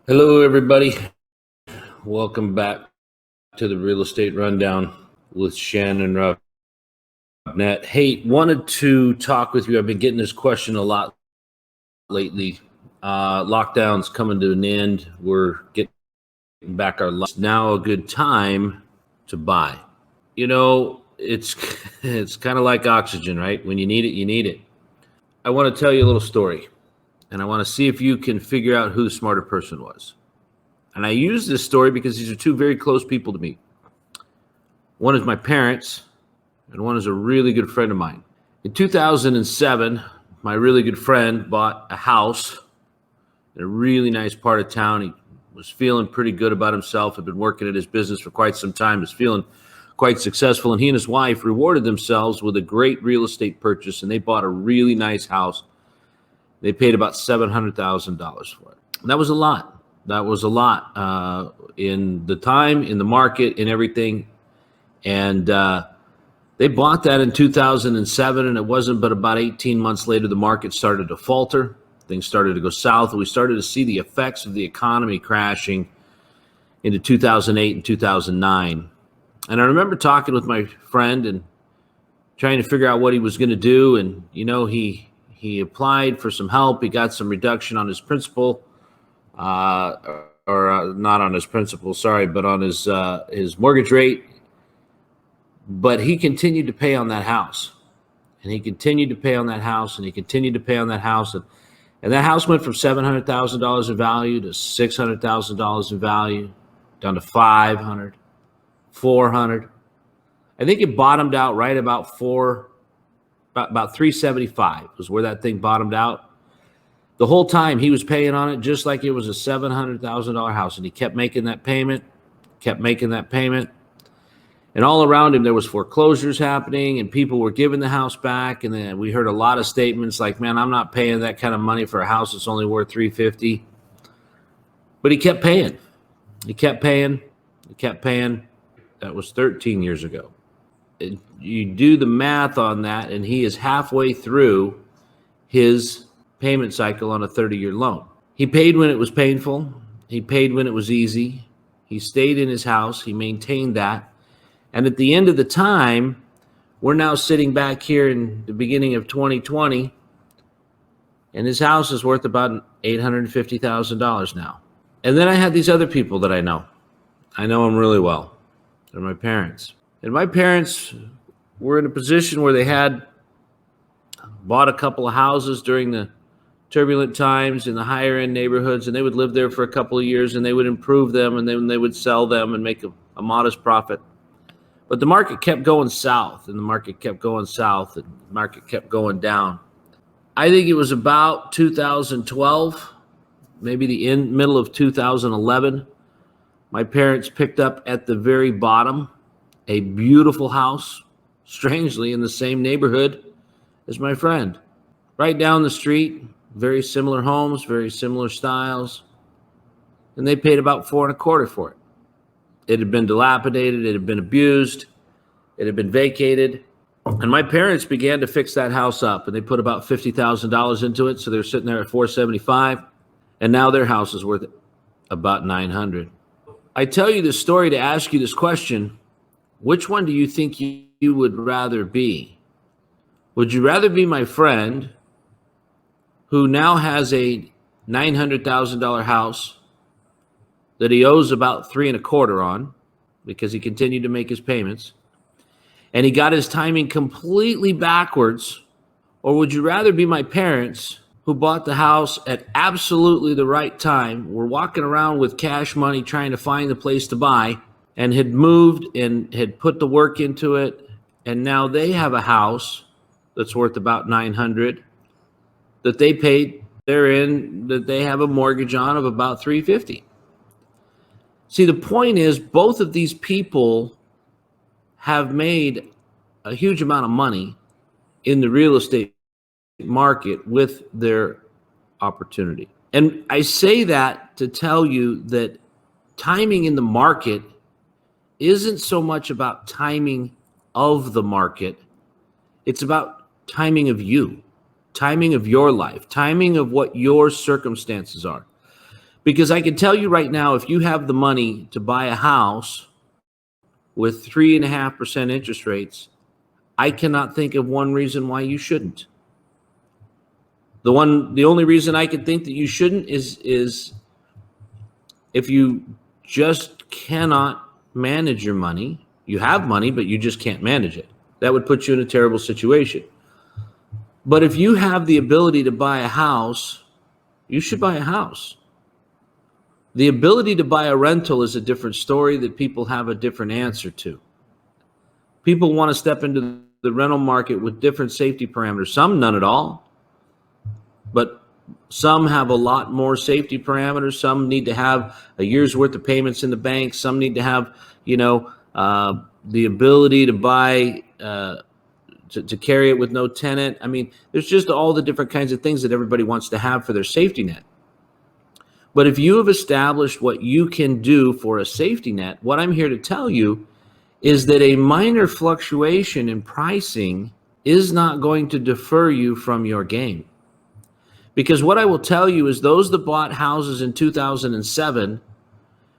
Hello, everybody. Welcome back to the Real Estate Rundown with Shannon Robnett. Hey, wanted to talk with you. I've been getting this question a lot lately. Lockdown's coming to an end. We're getting back our lives. Now a good time to buy. You know, it's it's kind of like oxygen, right? When you need it, you need it. I want to tell you a little story, and I want to see if you can figure out who the smarter person was. And I use this story because these are two very close people to me. One is my parents, and one is a really good friend of mine. In 2007, my really good friend bought a house in a really nice part of town. He was feeling pretty good about himself, had been working at his business for quite some time, was feeling quite successful, and he and his wife rewarded themselves with a great real estate purchase, and they bought a really nice house. They paid about $700,000 for it. And that was a lot. That was a lot in the time, in the market, in everything. And they bought that in 2007, and it wasn't but about 18 months later, the market started to falter. Things started to go south, and we started to see the effects of the economy crashing into 2008 and 2009. And I remember talking with my friend and trying to figure out what he was going to do. And, you know, he applied for some help. He got some reduction on his principal. Not on his principal, sorry, but on his mortgage rate. But he continued to pay on that house, and he continued to pay on that house, and he continued to pay on that house, and that house went from $700,000 in value to $600,000 in value, down to $500,000, $400,000. I think it bottomed out right about about $375,000 was where that thing bottomed out. The whole time he was paying on it just like it was a $700,000 house, and he kept making that payment, and all around him there was foreclosures happening, and people were giving the house back. And then we heard a lot of statements like, "Man, I'm not paying that kind of money for a house that's only worth $350,000." But he kept paying. That was 13 years ago. You do the math on that, and he is halfway through his payment cycle on a 30-year loan. He paid when it was painful. He paid when it was easy. He stayed in his house. He maintained that. And at the end of the time, we're now sitting back here in the beginning of 2020, and his house is worth about $850,000 now. And then I had these other people that I know. I know them really well. They're my parents. And my parents were in a position where they had bought a couple of houses during the turbulent times in the higher end neighborhoods, and they would live there for a couple of years, and they would improve them, and then they would sell them and make a modest profit. But the market kept going south, and the market kept going south, and the market kept going down. I think it was about 2012, maybe the middle of 2011. My parents picked up at the very bottom a beautiful house, strangely in the same neighborhood as my friend. Right down the street, very similar homes, very similar styles. And they paid about $425,000 for it. It had been dilapidated, it had been abused, it had been vacated. And my parents began to fix that house up, and they put about $50,000 into it. So they're sitting there at $475,000, and now their house is worth about $900,000. I tell you this story to ask you this question: which one do you think you would rather be? Would you rather be my friend who now has a $900,000 house that he owes about $325,000 on because he continued to make his payments, and he got his timing completely backwards? Or would you rather be my parents who bought the house at absolutely the right time, were walking around with cash money trying to find the place to buy, and had moved and had put the work into it, and now they have a house that's worth about $900,000 that they paid that they have a mortgage on of about $350,000. See, the point is, both of these people have made a huge amount of money in the real estate market with their opportunity. And I say that to tell you that timing in the market isn't so much about timing of the market. It's about timing of you, timing of your life, timing of what your circumstances are. Because I can tell you right now, if you have the money to buy a house with 3.5% interest rates, I cannot think of one reason why you shouldn't. The only reason I can think that you shouldn't is if you just cannot manage your money. You have money, but you just can't manage it. That would put you in a terrible situation. But if you have the ability to buy a house, you should buy a house. The ability to buy a rental is a different story that people have a different answer to. People want to step into the rental market with different safety parameters. Some none at all, but some have a lot more safety parameters. Some need to have a year's worth of payments in the bank. Some need to have, the ability to buy, to carry it with no tenant. I mean, there's just all the different kinds of things that everybody wants to have for their safety net. But if you have established what you can do for a safety net, what I'm here to tell you is that a minor fluctuation in pricing is not going to defer you from your game. Because what I will tell you is those that bought houses in 2007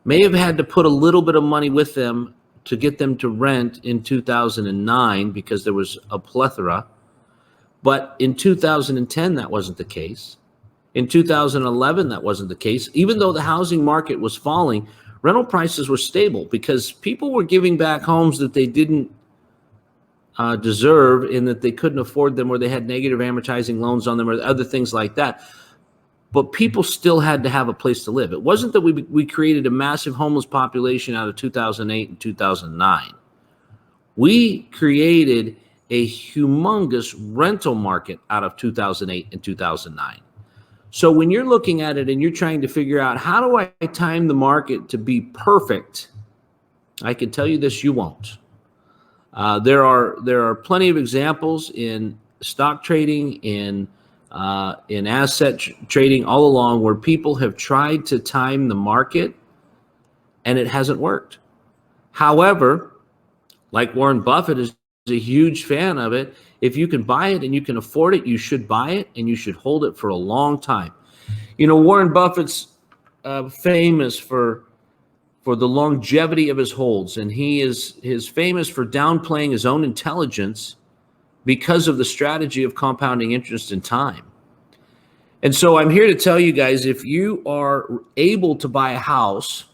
may have had to put a little bit of money with them to get them to rent in 2009 because there was a plethora. But in 2010, that wasn't the case. In 2011, that wasn't the case. Even though the housing market was falling, rental prices were stable because people were giving back homes that they didn't deserve in that they couldn't afford them or they had negative amortizing loans on them or other things like that. But people still had to have a place to live. It wasn't that we created a massive homeless population out of 2008 and 2009. We created a humongous rental market out of 2008 and 2009. So when you're looking at it and you're trying to figure out how do I time the market to be perfect, I can tell you this, you won't. There are plenty of examples in stock trading, in asset trading all along where people have tried to time the market and it hasn't worked. However, like Warren Buffett is a huge fan of it. If you can buy it and you can afford it, you should buy it and you should hold it for a long time. Warren Buffett's famous for the longevity of his holds, and he is famous for downplaying his own intelligence because of the strategy of compounding interest in time. And so I'm here to tell you guys, if you are able to buy a house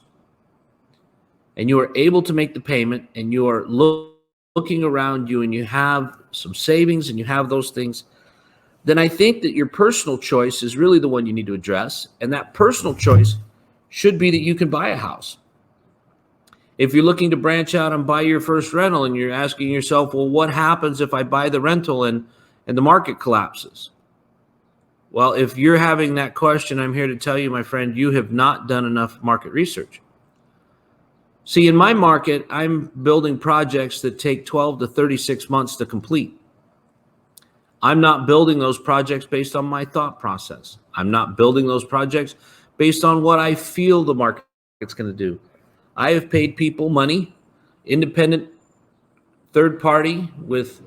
and you are able to make the payment and you are looking around you and you have some savings and you have those things, then I think that your personal choice is really the one you need to address. And that personal choice should be that you can buy a house. If you're looking to branch out and buy your first rental and you're asking yourself, well, what happens if I buy the rental and the market collapses? Well, if you're having that question, I'm here to tell you, my friend, you have not done enough market research. See, in my market, I'm building projects that take 12 to 36 months to complete. I'm not building those projects based on my thought process. I'm not building those projects based on what I feel the market's going to do. I have paid people money, independent third party with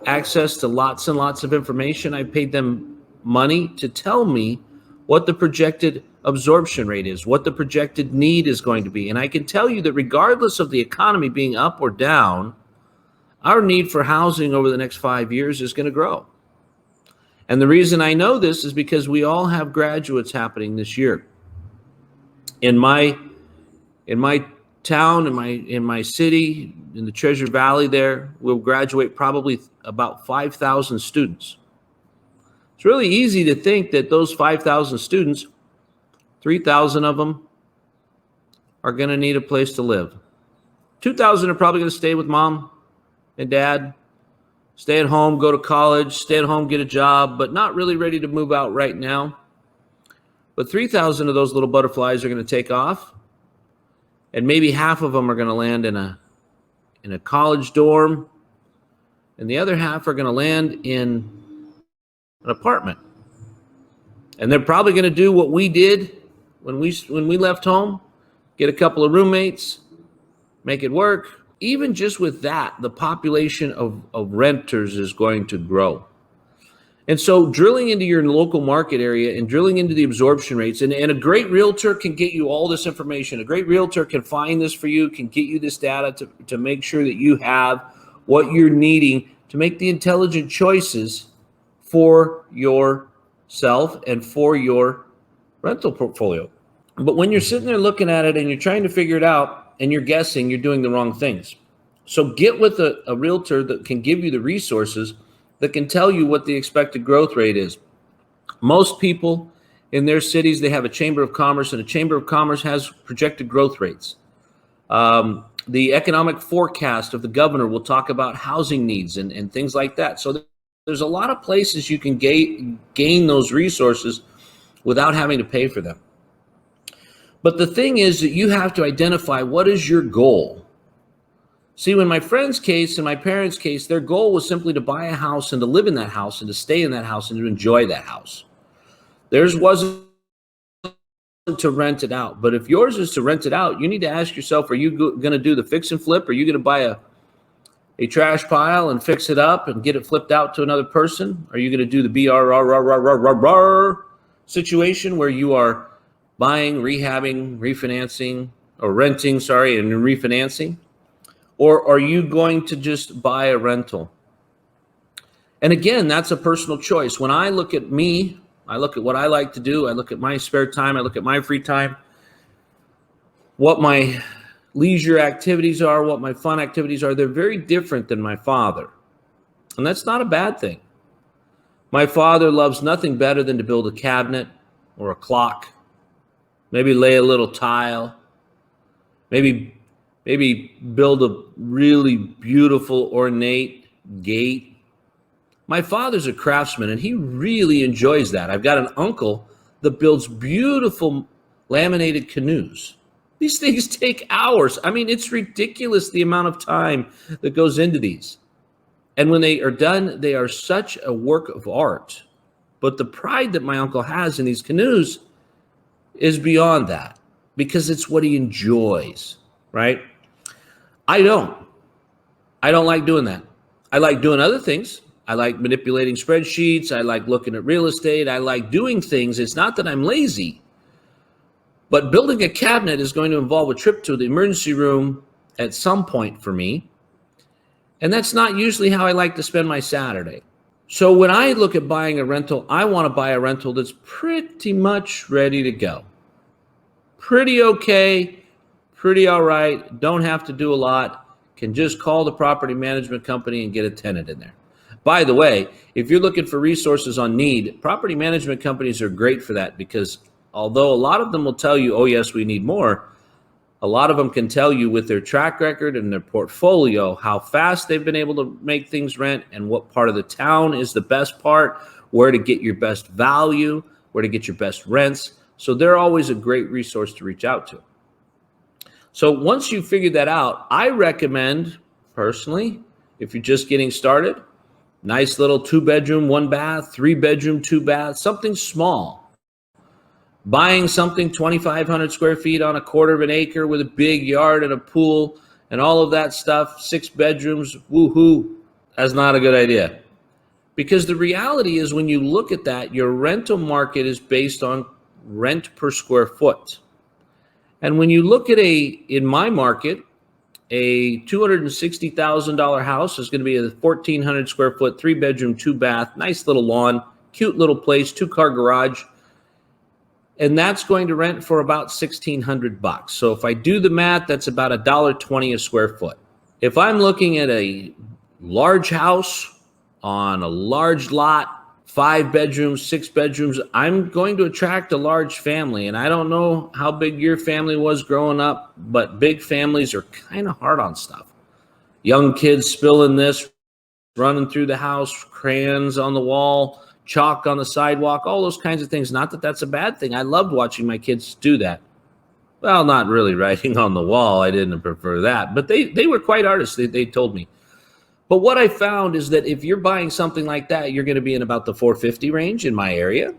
access to lots and lots of information. I paid them money to tell me what the projected absorption rate is, what the projected need is going to be. And I can tell you that regardless of the economy being up or down, our need for housing over the next 5 years is going to grow. And the reason I know this is because we all have graduates happening this year. In my town, in my city, in the Treasure Valley there, we'll graduate probably about 5,000 students. It's really easy to think that those 5,000 students, 3,000 of them are going to need a place to live. 2,000 are probably going to stay with mom and dad, stay at home, go to college, stay at home, get a job, but not really ready to move out right now. But 3,000 of those little butterflies are going to take off, and maybe half of them are going to land in a college dorm, and the other half are going to land in an apartment. And they're probably going to do what we did when we left home, get a couple of roommates, make it work. Even just with that, the population of renters is going to grow. And so drilling into your local market area and drilling into the absorption rates, and a great realtor can get you all this information. A great realtor can find this for you, can get you this data to make sure that you have what you're needing to make the intelligent choices for yourself and for your rental portfolio. But when you're sitting there looking at it and you're trying to figure it out and you're guessing, you're doing the wrong things. So get with a realtor that can give you the resources that can tell you what the expected growth rate is. Most people in their cities, they have a chamber of commerce, and a chamber of commerce has projected growth rates. The economic forecast of the governor will talk about housing needs and things like that. So there's a lot of places you can gain those resources without having to pay for them. But the thing is that you have to identify what is your goal. See, in my friend's case and my parents' case, their goal was simply to buy a house and to live in that house and to stay in that house and to enjoy that house. Theirs wasn't to rent it out. But if yours is to rent it out, you need to ask yourself, are you going to do the fix and flip? Are you going to buy a trash pile and fix it up and get it flipped out to another person? Are you going to do the BRRRRRRR situation where you are buying, rehabbing, refinancing, or renting, and refinancing? Or are you going to just buy a rental? And again, that's a personal choice. When I look at me, I look at what I like to do. I look at my spare time. I look at my free time, what my leisure activities are, what my fun activities are. They're very different than my father. And that's not a bad thing. My father loves nothing better than to build a cabinet or a clock, maybe lay a little tile, maybe build a really beautiful, ornate gate. My father's a craftsman, and he really enjoys that. I've got an uncle that builds beautiful laminated canoes. These things take hours. I mean, it's ridiculous the amount of time that goes into these. And when they are done, they are such a work of art. But the pride that my uncle has in these canoes is beyond that, because it's what he enjoys, right? I don't like doing that. I like doing other things. I like manipulating spreadsheets. I like looking at real estate. I like doing things. It's not that I'm lazy, but building a cabinet is going to involve a trip to the emergency room at some point for me. And that's not usually how I like to spend my Saturday. So when I look at buying a rental, I want to buy a rental that's pretty much ready to go. Pretty okay. Pretty all right, don't have to do a lot, can just call the property management company and get a tenant in there. By the way, if you're looking for resources on need, property management companies are great for that, because although a lot of them will tell you, oh yes, we need more, a lot of them can tell you with their track record and their portfolio how fast they've been able to make things rent and what part of the town is the best part, where to get your best value, where to get your best rents. So they're always a great resource to reach out to. So once you figure that out, I recommend personally, if you're just getting started, nice little 2-bedroom, 1-bath, 3-bedroom, 2-bath, something small. Buying something 2,500 square feet on a quarter of an acre with a big yard and a pool and all of that stuff, 6 bedrooms, woohoo, that's not a good idea. Because the reality is, when you look at that, your rental market is based on rent per square foot. And when you look at in my market, a $260,000 house is going to be a 1,400 square foot, 3-bedroom, 2-bath, nice little lawn, cute little place, 2-car garage. And that's going to rent for about $1,600. So if I do the math, that's about $1.20 a square foot. If I'm looking at a large house on a large lot, 5 bedrooms, 6 bedrooms, I'm going to attract a large family. And I don't know how big your family was growing up, but big families are kind of hard on stuff. Young kids spilling this, running through the house, crayons on the wall, chalk on the sidewalk, all those kinds of things. Not that that's a bad thing. I loved watching my kids do that. Well, not really writing on the wall. I didn't prefer that. But they were quite artists, they told me. But what I found is that if you're buying something like that, you're going to be in about the $450 range in my area,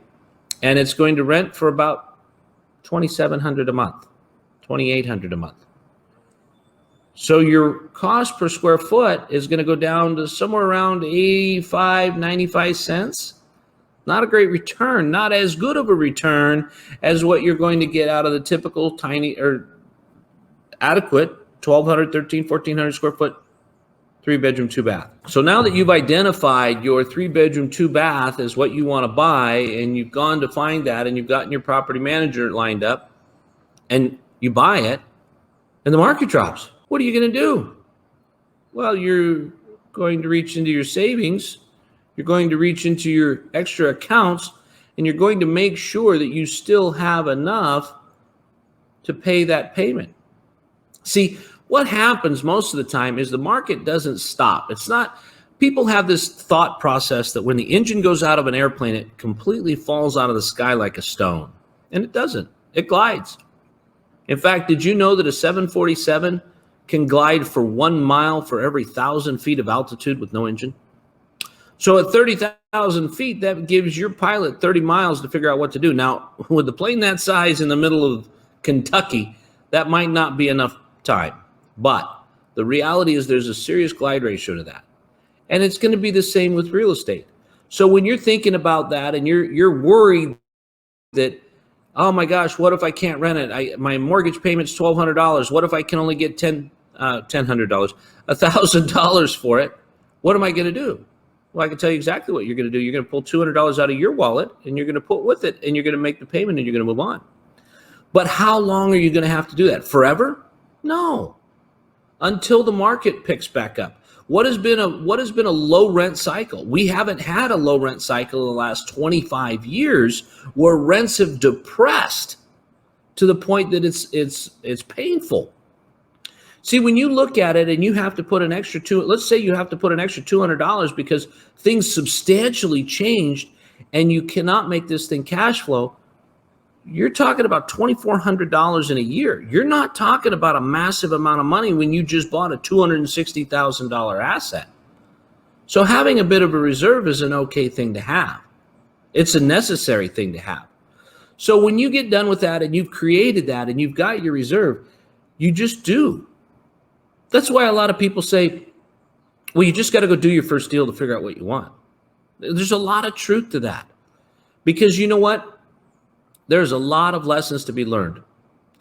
and it's going to rent for about $2,700 a month, $2,800 a month. So your cost per square foot is going to go down to somewhere around 85, 95 cents. Not a great return, not as good of a return as what you're going to get out of the typical tiny or adequate 1,200, 1,300, 1,400 square foot 3-bedroom, 2-bath. So now that you've identified your 3-bedroom, 2-bath as what you want to buy, and you've gone to find that, and you've gotten your property manager lined up, and you buy it, and the market drops, what are you going to do? Well, you're going to reach into your savings, you're going to reach into your extra accounts, and you're going to make sure that you still have enough to pay that payment. See, what happens most of the time is the market doesn't stop. It's not, people have this thought process that when the engine goes out of an airplane, it completely falls out of the sky like a stone. And it doesn't. It glides. In fact, did you know that a 747 can glide for 1 mile for every 1,000 feet of altitude with no engine? So at 30,000 feet, that gives your pilot 30 miles to figure out what to do. Now, with a plane that size in the middle of Kentucky, that might not be enough time. But the reality is there's a serious glide ratio to that. And it's going to be the same with real estate. So when you're thinking about that and you're worried that, oh my gosh, what if I can't rent it? My mortgage payment's $1,200. What if I can only get $1,000 for it? What am I going to do? Well, I can tell you exactly what you're going to do. You're going to pull $200 out of your wallet, and you're going to put with it, and you're going to make the payment, and you're going to move on. But how long are you going to have to do that? Forever? No. Until the market picks back up. What has been a low rent cycle? We haven't had a low rent cycle in the last 25 years where rents have depressed to the point that it's painful. See, when you look at it and you have to put an extra let's say you have to put an extra $200 because things substantially changed and you cannot make this thing cash flow, you're talking about $2,400 in a year. You're not talking about a massive amount of money when you just bought a $260,000 asset. So having a bit of a reserve is an okay thing to have. It's a necessary thing to have. So when you get done with that and you've created that and you've got your reserve, you just do. That's why a lot of people say, well, you just got to go do your first deal to figure out what you want. There's a lot of truth to that. Because you know what? There's a lot of lessons to be learned.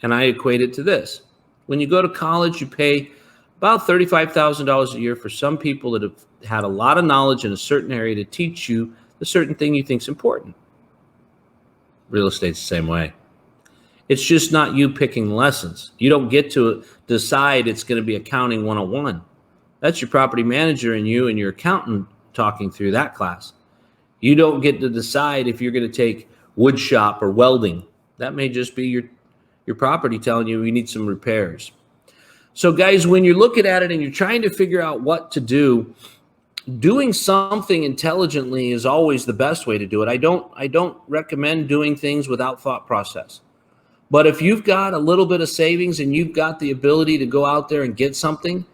And I equate it to this. When you go to college, you pay about $35,000 a year for some people that have had a lot of knowledge in a certain area to teach you the certain thing you think is important. Real estate's the same way. It's just not you picking lessons. You don't get to decide it's going to be accounting 101. That's your property manager and you and your accountant talking through that class. You don't get to decide if you're going to take wood shop or welding. That may just be your property telling you need some repairs. So guys, when you're looking at it and you're trying to figure out what to do, doing something intelligently is always the best way to do it. I don't recommend doing things without thought process. But if you've got a little bit of savings and you've got the ability to go out there and get something,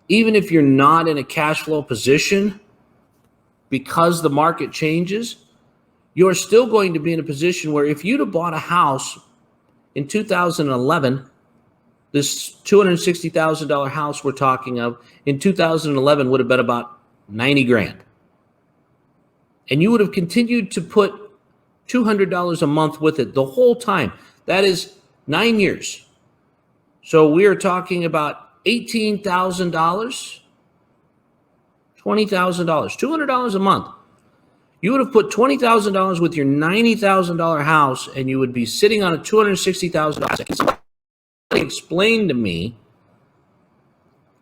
even if you're not in a cash flow position, because the market changes, you're still going to be in a position where if you'd have bought a house in 2011, this $260,000 house we're talking of in 2011 would have been about 90 grand. And you would have continued to put $200 a month with it the whole time. That is 9 years. So we are talking about $18,000, $20,000, $200 a month. You would have put $20,000 with your $90,000 house, and you would be sitting on a $260,000 asset. Can somebody explain to me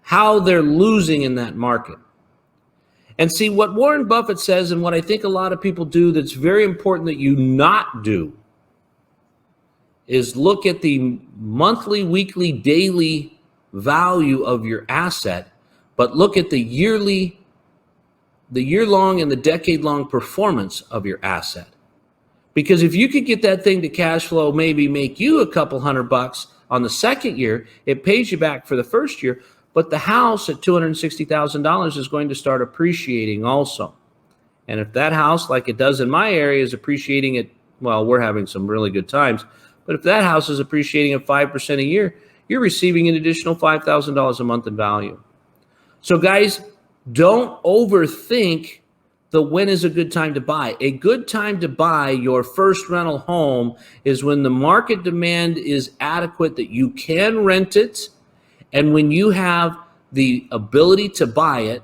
how they're losing in that market? And see, what Warren Buffett says, and what I think a lot of people do that's very important that you not do, is look at the monthly, weekly, daily value of your asset, but look at the year-long and the decade-long performance of your asset. Because if you could get that thing to cash flow, maybe make you a couple $100 on the second year, it pays you back for the first year, but the house at $260,000 is going to start appreciating also. And if that house, like it does in my area, is appreciating at, well, we're having some really good times, but if that house is appreciating at 5% a year, you're receiving an additional $5,000 a month in value. So guys, don't overthink when is a good time to buy? A good time to buy your first rental home is when the market demand is adequate, that you can rent it, and when you have the ability to buy it,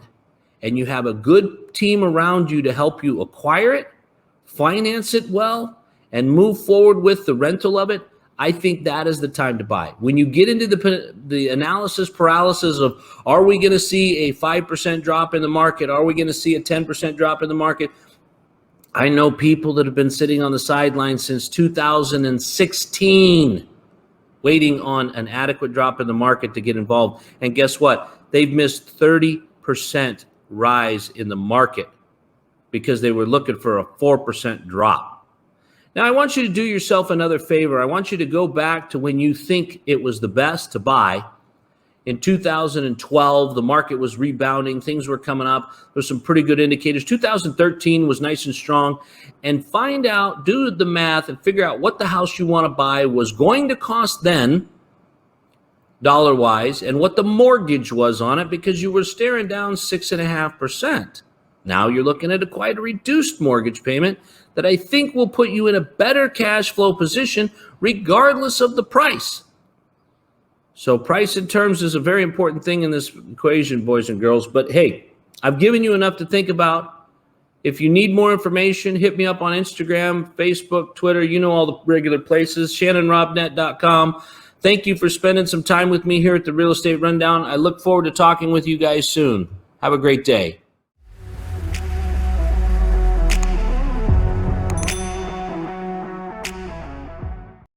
and you have a good team around you to help you acquire it, finance it well, and move forward with the rental of it. I think that is the time to buy. When you get into the analysis paralysis of, are we going to see a 5% drop in the market? Are we going to see a 10% drop in the market? I know people that have been sitting on the sidelines since 2016, waiting on an adequate drop in the market to get involved. And guess what? They've missed 30% rise in the market because they were looking for a 4% drop. Now, I want you to do yourself another favor. I want you to go back to when you think it was the best to buy. In 2012, the market was rebounding. Things were coming up. There's some pretty good indicators. 2013 was nice and strong. And find out, do the math, and figure out what the house you want to buy was going to cost then, dollar-wise, and what the mortgage was on it, because you were staring down 6.5%. Now you're looking at quite a reduced mortgage payment that I think will put you in a better cash flow position regardless of the price. So price and terms is a very important thing in this equation, boys and girls. But hey, I've given you enough to think about. If you need more information, hit me up on Instagram, Facebook, Twitter. You know all the regular places, ShannonRobnett.com. Thank you for spending some time with me here at the Real Estate Rundown. I look forward to talking with you guys soon. Have a great day.